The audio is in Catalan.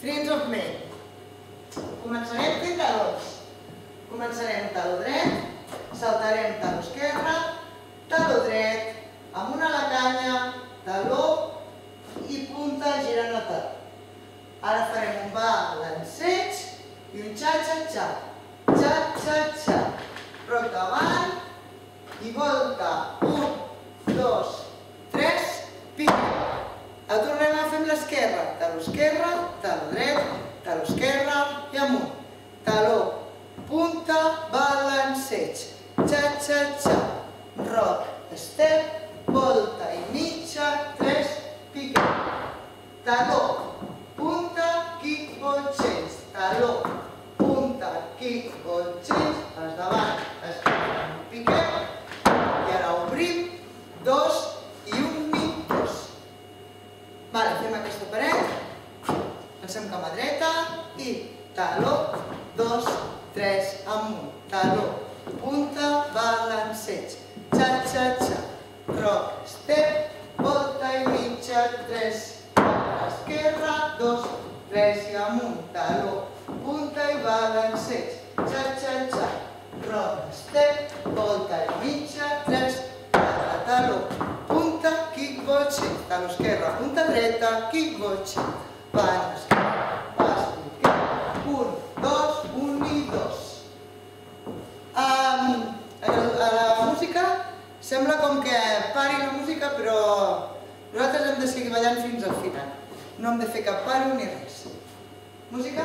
Friends of me. Començarem fent talons. Començarem taló dret, saltarem taló esquerre, taló dret, amunt a la canya, taló i punta girant el taló. Ara farem un balanceig i un xa-xa-xa. Xa-xa-xa. Roc davant i volta. 1, 2, 3, piquem. El tornem a fer amb l'esquerra. Taló esquerre, taló dret, taló esquerre i amunt. Taló, punta, balanceig. Xa-xa-xa. Roc, step, volta i mitja, 3, piquem. Taló, punta, kick, ball change. Taló, punta, kick, ball change. Els davant, esquerra, piquem. I ara obrim, 2 i 1 mig, 2. Fem aquesta paret, alcem cama dreta i taló, 2, 3, amunt, taló, punta, balanceig, xa-xa-xa, roc, step, volta i mitja, 3, esquerra, 2, 3 i amunt, taló, punta i balanceig, xa-xa-xa, roc, step, volta i mitja, 3, taló, punta, kick, ball change, taló esquerra, punta dreta, kick, ball change, pas esquerra, pas, piquem, 1, 2, 1 i 2. A la música sembla com que pari la música, però nosaltres hem de seguir ballant fins al final. No hem de fer cap paro ni res. Música?